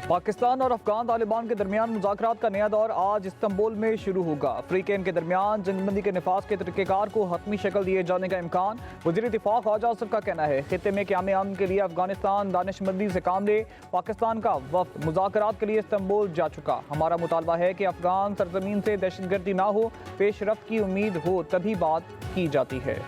पाकिस्तान और अफगान तालिबान के दरमियान मुज़ाकरात का नया दौर आज इस्तांबुल में शुरू होगा। अफ्रीकैन के दरमियान जंगबंदी के नफाज के तरीक़ेकार को हतमी शक्ल दिए जाने का इम्कान। वज़ीर दिफा ख्वाजा आसिफ का कहना है खित्ते में क़याम अमन के लिए अफगानिस्तान दानिशमंदी से काम ले। पाकिस्तान का वफ्द मुज़ाकरात के लिए इस्तांबुल जा चुका। हमारा मुतालबा है कि अफगान सरजमीन से दहशतगर्दी ना हो, पेशरफ्त की उम्मीद हो तभी बात की जाती है।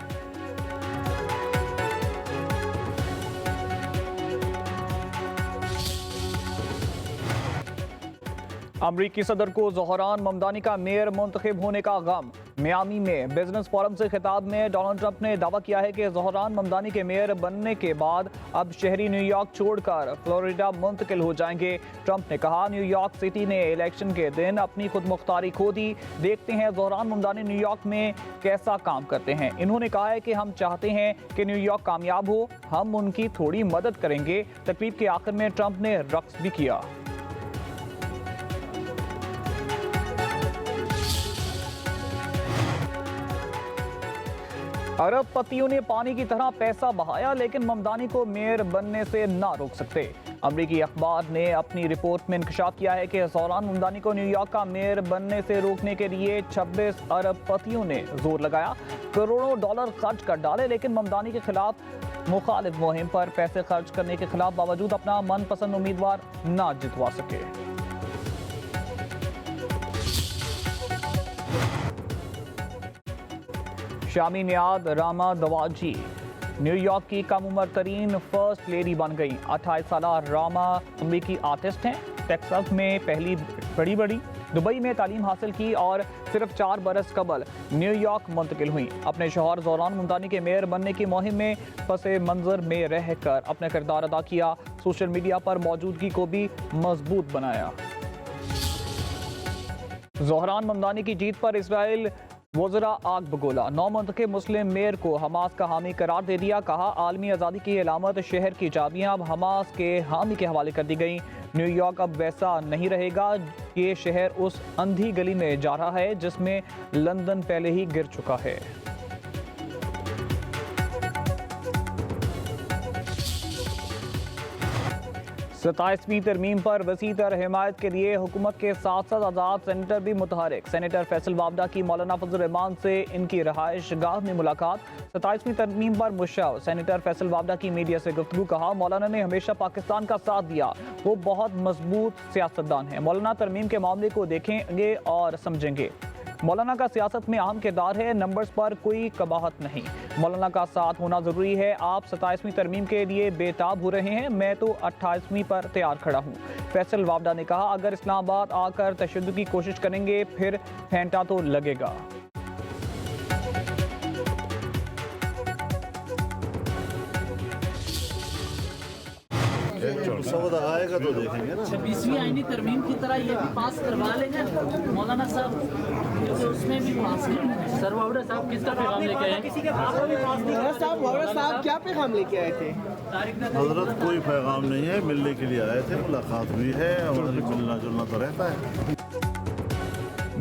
अमरीकी सदर को ज़ोहरान ममदानी का मेयर मुंतखब होने का गम। मियामी में बिजनेस फोरम से खिताब में डोनाल्ड ट्रंप ने दावा किया है कि ज़ोहरान ममदानी के मेयर बनने के बाद अब शहरी न्यूयॉर्क छोड़कर फ्लोरिडा मुंतकिल हो जाएंगे। ट्रंप ने कहा, न्यूयॉर्क सिटी ने इलेक्शन के दिन अपनी खुद मुख्तारी खो दी। देखते हैं ज़ोहरान ममदानी न्यूयॉर्क में कैसा काम करते हैं। इन्होंने कहा है कि हम चाहते हैं कि न्यूयॉर्क कामयाब हो, हम उनकी थोड़ी मदद करेंगे। तकरीब के आखिर में ट्रंप ने रक्स भी किया। अरब पतियों ने पानी की तरह पैसा बहाया, लेकिन ममदानी को मेयर बनने से ना रोक सकते। अमरीकी अखबार ने अपनी रिपोर्ट में इंकशाफ किया है कि ज़ोहरान ममदानी को न्यूयॉर्क का मेयर बनने से रोकने के लिए 26 अरब पतियों ने जोर लगाया, करोड़ों डॉलर खर्च कर डाले, लेकिन ममदानी के खिलाफ मुखालिफ मुहिम पर पैसे खर्च करने के खिलाफ बावजूद अपना मनपसंद उम्मीदवार ना जितवा सके। शामी नियाद रामा दवाजी न्यूयॉर्क की कम उम्र तरीन फर्स्ट लेडी बन गई। 28 साल रामा अमरीकी आर्टिस्ट हैं। टेक्सास में पहली बड़ी दुबई में तालीम हासिल की और सिर्फ 4 बरस कबल न्यूयॉर्क मुंतकिल हुई। अपने शौहर ज़ोहरान ममदानी के मेयर बनने की मुहिम में पसे मंजर में रहकर अपना किरदार अदा किया। सोशल मीडिया पर मौजूदगी को भी मजबूत बनाया। ज़ोहरान ममदानी की जीत पर इसराइल वज़रा आग बगोला। नौमुंतखब मुस्लिम मेयर को हमास का हामी करार दे दिया। कहा, आलमी आज़ादी की अलामत शहर की चाबियां अब हमास के हामी के हवाले कर दी गई। न्यूयॉर्क अब वैसा नहीं रहेगा। ये शहर उस अंधी गली में जा रहा है जिसमें लंदन पहले ही गिर चुका है। 27वीं तरमीम पर वसी तर हिमायत के लिए हुकूमत के साथ साथ आज़ाद सेनेटर भी मुतहरिक। सेनेटर फैसल वाबडा की मौलाना फजल रहमान से इनकी रहायश गाह में मुलाकात। 27वीं तरमीम पर मुशर्रफ सेनेटर फैसल वाबडा की मीडिया से गुफ्तगू। कहा, मौलाना ने हमेशा पाकिस्तान का साथ दिया, वो बहुत मजबूत सियासतदान है। मौलाना तरमीम के मामले को देखेंगे और समझेंगे। मौलाना का सियासत में अहम किरदार है, नंबर्स पर कोई कबाहत नहीं। मौलाना का साथ होना ज़रूरी है। आप 27वीं तरमीम के लिए बेताब हो रहे हैं, मैं तो 28वीं पर तैयार खड़ा हूँ। फैसल वाबडा ने कहा, अगर इस्लामाबाद आकर तशद्दुद की कोशिश करेंगे फिर फेंटा तो लगेगा। आएगा तो देखेंगे ना। 26वीं आईनी तरमीम की तरह ये भी पास करवा लेंगे मौलाना साहब, तो उसमें भी पास करेंगे। सर वावड़ा साहब किसका पैगाम लेके आए? किसी के वावड़ा साहब क्या पैगाम लेके आए थे? हजरत कोई पैगाम नहीं है, मिलने के लिए आए थे, मुलाकात हुई है, हमारी मिलना जुलना तो रहता है।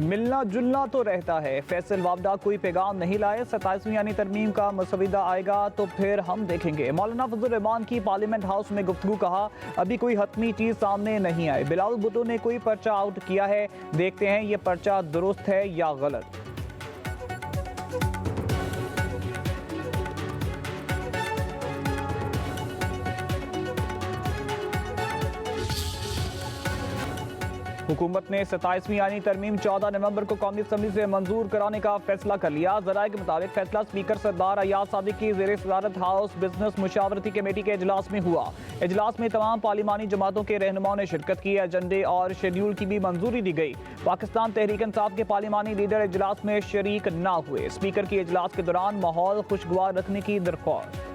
मिलना जुलना तो रहता है। फैसल वाबडा कोई पैगाम नहीं लाए। 27वीं यानी तरमीम का मसविदा आएगा तो फिर हम देखेंगे। मौलाना फजल रहमान की पार्लियामेंट हाउस में गुफ्तगू। कहा, अभी कोई हतमी चीज़ सामने नहीं आई। बिलावल भुट्टो ने कोई पर्चा आउट किया है, देखते हैं ये पर्चा दुरुस्त है या गलत। हुकूमत ने 27वीं यानी तरमीम 14 नवंबर को कौमी असम्बली से मंजूर कराने का फैसला कर लिया। ज़राए के मुताबिक फैसला स्पीकर सरदार अयाज सादिक की ज़ेर सदारत हाउस बिजनेस मुशावरती कमेटी के इजलास में हुआ। इजलास में तमाम पार्लिमानी जमातों के रहनुमाओं ने शिरकत की। एजेंडे और शेड्यूल की भी मंजूरी दी गई। पाकिस्तान तहरीक इंसाफ के पार्लिमानी लीडर इजलास में शरीक ना हुए। स्पीकर की इजलास के दौरान माहौल खुशगवार रखने की दरख्वास्त।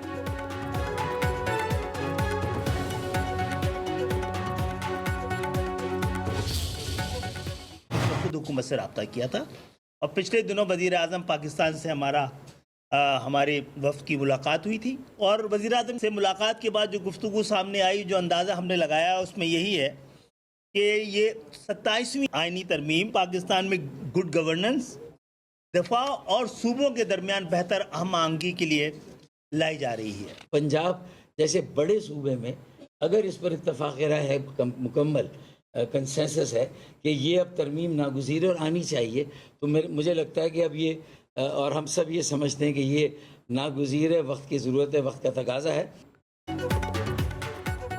हुकूमत से रब्ता किया था और पिछले दिनों वज़ीर आज़म पाकिस्तान से हमारे वफ़द की मुलाकात हुई थी और वज़ीर आज़म से मुलाकात के बाद जो गुफ्तगू सामने आई, जो अंदाज़ा हमने लगाया उसमें यही है कि ये 27वीं आइनी तरमीम पाकिस्तान में गुड गवर्नेंस, दफा और सूबों के दरमियान बेहतर हम आहंगी के लिए लाई जा रही है। पंजाब जैसे बड़े सूबे में अगर इस पर इत्तफाक राय है, मुकम्मल कंसेंसस है कि ये अब तरमीम नागुज़ीर और आनी चाहिए, तो मुझे लगता है कि अब ये और हम सब ये समझते हैं कि ये नागुज़ीर है, वक्त की ज़रूरत है, वक्त का तकाज़ा है।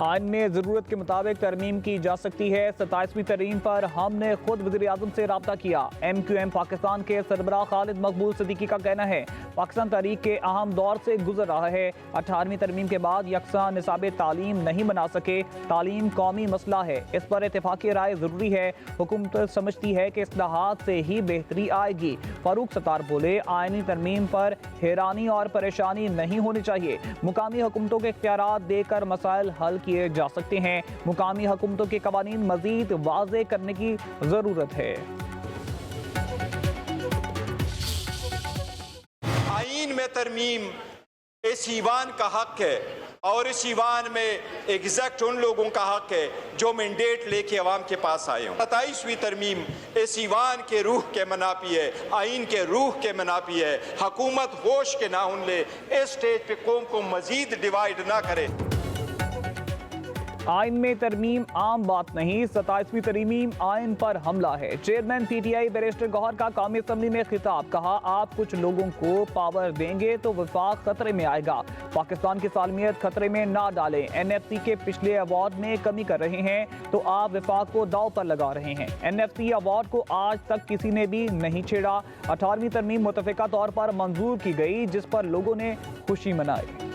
आइन में ज़रूरत के मुताबिक तरमीम की जा सकती है। 27वीं तरमीम पर हमने खुद वज़ीर-ए-आज़म से रब्ता किया। MQM पाकिस्तान के सरबराह खालिद मकबूल सिद्दीकी का कहना है पाकिस्तान तारीख के अहम दौर से गुजर रहा है। 18वीं तरमीम के बाद यकसा निसाब तालीम नहीं बना सके। तालीम कौमी मसला है, इस पर इत्तेफाकी राय ज़रूरी है। हुकूमत समझती है कि इस्लाहात से ही बेहतरी आएगी। फारूक सत्तार बोले, आइनी तरमीम पर हैरानी और परेशानी नहीं होनी चाहिए। मुकामी हुकूमतों के इख्तियारात देकर मसाइल हल किए जा सकते हैं। मुकामी हुकूमतों के कवानीन मजीद वाज़े करने की ज़रूरत है। आईन में तरमीम इस ईवान का हक है और इस ईवान में एग्जैक्ट उन लोगों का हक है जो मैंडेट लेके अवाम के पास आए हों। 27वीं तरमीम इस ईवान के रूह के मनापी है, आइन के रूह के मनापी है। हुकूमत होश के नाउन ले, इस स्टेज पे कौम को मजीद डिवाइड ना करे। आइन में तरमीम आम बात नहीं, 27वीं तरमीम आइन पर हमला है। चेयरमैन PTI बैरिस्टर गौहर का कौमी असम्बली में खिताब, कहा आप कुछ लोगों को पावर देंगे तो वफाक खतरे में आएगा। पाकिस्तान की सालमियत खतरे में ना डालें। NFC के पिछले अवार्ड में कमी कर रहे हैं तो आप वफाक को दाव पर लगा रहे हैं। NFC अवार्ड को आज तक किसी ने भी नहीं छेड़ा। 18वीं तरमीम मुतफ़िका तौर पर मंजूर की गई, जिस पर लोगों ने खुशी मनाई।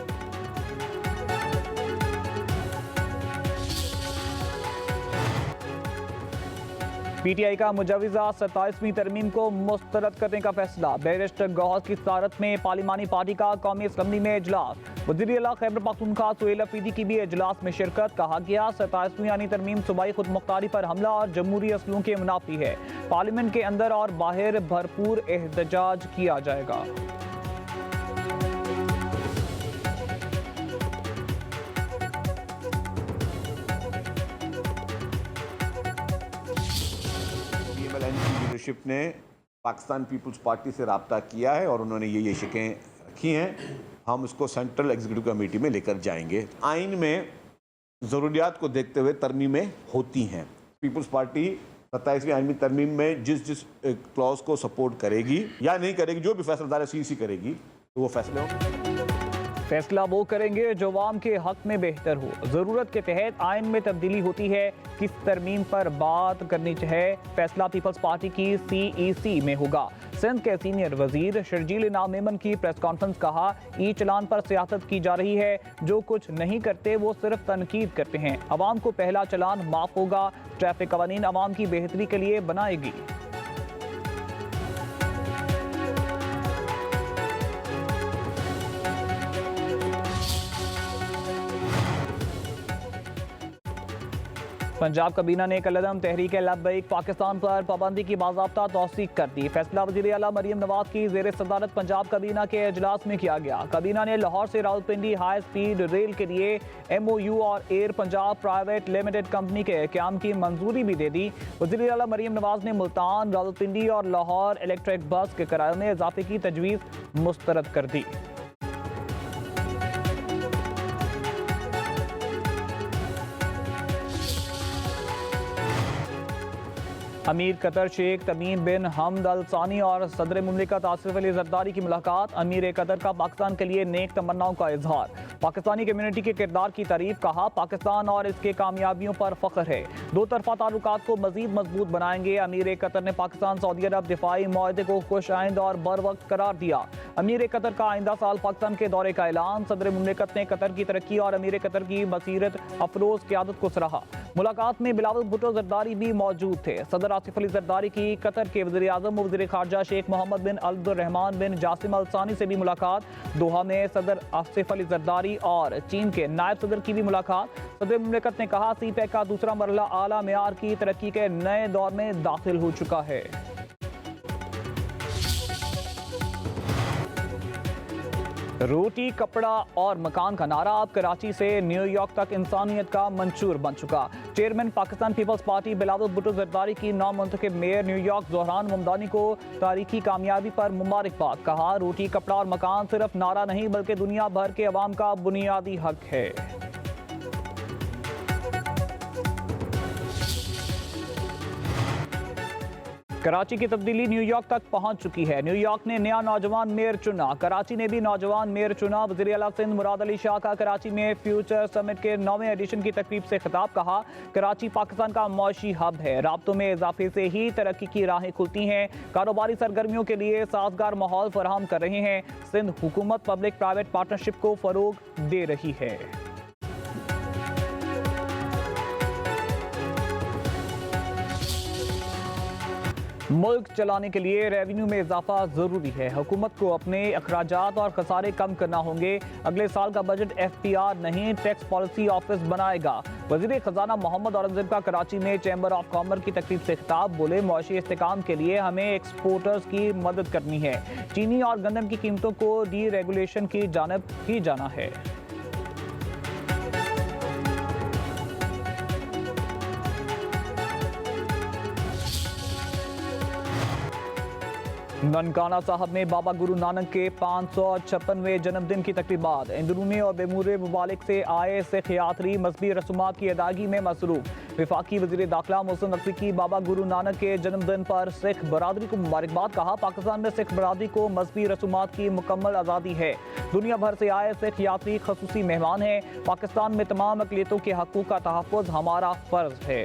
PTI का मुजवज़ा 27वीं तरमीम को मुस्तरद करने का फैसला। बैरिस्टर गौहर की सदारत में पार्लिमानी पार्टी का कौमी असम्बली में इजलास। वज़ीर आला खैबर पख्तूनख्वा सुहेल अफरीदी की भी इजलास में शिरकत। कहा गया 27वीं आनी तरमीम सूबाई खुद मुख्तारी पर हमला और जमहूरी असलों के मुनाफी है। पार्लियामेंट के अंदर और बाहर भरपूर एहतजाज किया जाएगा। लीडरशिप ने पाकिस्तान पीपल्स पार्टी से रब्ता किया है और उन्होंने ये शिकें रखी हैं। हम उसको सेंट्रल एग्जीक्यूटिव कमेटी में लेकर जाएंगे। आइन में ज़रूरियात को देखते हुए तरमीमें होती हैं। पीपल्स पार्टी 27वीं आइनी तरमीम में जिस क्लॉज को सपोर्ट करेगी या नहीं करेगी, जो भी फैसला CC करेगी, तो वो फैसले होंगे। फैसला वो करेंगे जो अवाम के हक में बेहतर हो। ज़रूरत के तहत आइन में तब्दीली होती है। किस तरमीम पर बात करनी चाहिए, फैसला पीपल्स पार्टी की CEC में होगा। सिंध के सीनियर वजीर शर्जील इनाम मेमन की प्रेस कॉन्फ्रेंस, कहा ई चलान पर सियासत की जा रही है। जो कुछ नहीं करते वो सिर्फ तनकीद करते हैं। अवाम को पहला चलान माफ होगा। ट्रैफिक कवानीन अवाम की बेहतरी के लिए बनाएगी। पंजाब काबीना ने कलदम तहरीक लब्बैक पाकिस्तान पर पाबंदी की बाज़ाब्ता तौसीक कर दी। फैसला वज़ीर आला मरियम नवाज की ज़ेर सदारत पंजाब काबीना के इजलास में किया गया। काबीना ने लाहौर से रावलपिंडी हाई स्पीड रेल के लिए MOU और air Punjab private limited company के क़याम की मंजूरी भी दे दी। वज़ीर आला मरियम नवाज ने मुल्तान, रावलपिंडी और लाहौर इलेक्ट्रिक बस के किराए में इजाफे की तजवीज़ मुस्तरद कर दी। अमीर कतर शेख तमीम बिन हमद अल सानी और सदर मुमलिकत आसिफ अली जरदारी की मुलाकात। अमीर कतर का पाकिस्तान के लिए नेक तमन्नाओं का इजहार। पाकिस्तानी कम्युनिटी के किरदार की तारीफ, कहा पाकिस्तान और इसके कामयाबियों पर फख्र है। दो तरफा ताल्लुकात को मजीद मजबूत बनाएंगे। अमीर कतर ने पाकिस्तान सऊदी अरब दिफाई मुआहदे को खुश आइंद और बर वक्त करार दिया। अमीर कतर का आइंदा साल पाकिस्तान के दौरे का ऐलान। सदर मुमलिकत ने कतर की तरक्की और अमीर कतर की बसीरत अफरोज क़यादत को सराहा। मुलाकात में बिलावल भुट्टो जरदारी भी मौजूद थे। सदर आसिफ अली जरदारी की कतर के वज़ीर आज़म वज़ीर खारजा शेख मोहम्मद बिन अब्दुर्रहमान बिन जासिम अल सानी से भी मुलाकात। दोहा में सदर आसिफ अली जरदारी और चीन के नायब सदर की भी मुलाकात। सदर मुमलिकत ने कहा CPEC का दूसरा मरहला आला मेयार की तरक्की के नए दौर में दाखिल हो चुका है। रोटी, कपड़ा और मकान का नारा अब कराची से न्यूयॉर्क तक इंसानियत का मंशूर बन चुका। Chairman Pakistan Peoples Party Bilawal Bhutto Zardari की नामुंतखब मेयर न्यूयॉर्क ज़ोहरान ममदानी को तारीखी कामयाबी पर मुबारकबाद। कहा रोटी, कपड़ा और मकान सिर्फ नारा नहीं बल्कि दुनिया भर के अवाम का बुनियादी हक है। कराची की तब्दीली न्यूयॉर्क तक पहुंच चुकी है। न्यूयॉर्क ने नया नौजवान मेयर चुना, कराची ने भी नौजवान मेयर चुना। वज़ीर आला सिंध मुराद अली शाह का कराची में फ्यूचर समिट के 9वें एडिशन की तकरीब से खिताब। कहा, कराची पाकिस्तान का मौशी हब है, राब्तों में इजाफे से ही तरक्की की राहें खुलती हैं। कारोबारी सरगर्मियों के लिए साजगार माहौल फराहम कर रहे हैं। सिंध हुकूमत पब्लिक प्राइवेट पार्टनरशिप को फरोग दे रही है। मुल्क चलाने के लिए रेवेन्यू में इजाफा ज़रूरी है। हुकूमत को अपने अखराजात और खसारे कम करना होंगे। अगले साल का बजट FPR नहीं, टैक्स पॉलिसी ऑफिस बनाएगा। वज़ीर ख़जाना मोहम्मद औरंगज़ेब का कराची में चैम्बर ऑफ कॉमर्स की तकरीब से खिताब। बोले, मौशी इस्तेकाम के लिए हमें एक्सपोर्टर्स की मदद करनी है। चीनी और गंदम की कीमतों को डी रेगुलेशन की जानिब ही जाना है। ननकाना साहब में बाबा गुरु नानक के 556वें जन्मदिन की तकरीबात। अंदरूनी और बेमूरे ममालिक से आए सिख यात्री मजहबी रसूमात की अदायगी में मसरूफ। वफाकी वज़ीर दाखिला मोहसिन नकवी की बाबा गुरु नानक के जन्मदिन पर सिख बरादरी को मुबारकबाद। कहा, पाकिस्तान में सिख बरादरी को मजहबी रसूमात की मुकम्मल आज़ादी है। दुनिया भर से आए सिख यात्री खसूसी मेहमान हैं। पाकिस्तान में तमाम अक़लियतों के हक़ूक़ का तहफ़्फ़ुज़ हमारा फ़र्ज़ है।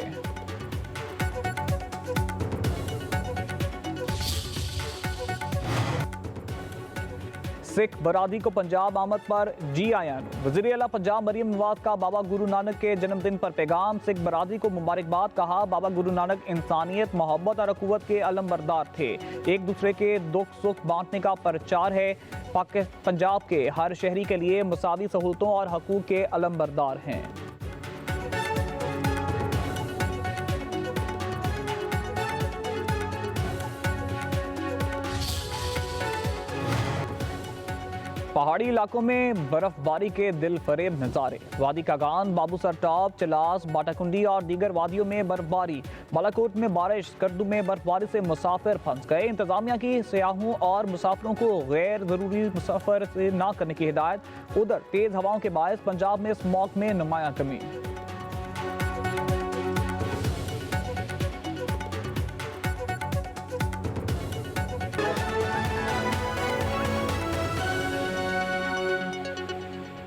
सिख बरादरी को पंजाब आमद पर GIN। वज़ीर आला पंजाब मरियम नवाज का बाबा गुरु नानक के जन्मदिन पर पैगाम। सिख बरादरी को मुबारकबाद। कहा, बाबा गुरु नानक इंसानियत, मोहब्बत और अखुवत के अलमबरदार थे। एक दूसरे के दुख सुख बांटने का प्रचार है। पंजाब के हर शहरी के लिए मुसावी सहूलतों और हकूक़ के अलमबरदार हैं। पहाड़ी इलाकों में बर्फबारी के दिल फरेब नज़ारे। वादी कागान, बाबूसर टॉप, चलास, बाटाकुंडी और दीगर वादियों में बर्फबारी। बालाकोट में बारिश, स्कर्दू में बर्फबारी से मुसाफिर फंस गए। इंतजामिया की सयाहों और मुसाफिरों को गैर ज़रूरी मुसाफर से ना करने की हिदायत। उधर तेज़ हवाओं के बायस पंजाब में स्मॉग में नुमाया कमी।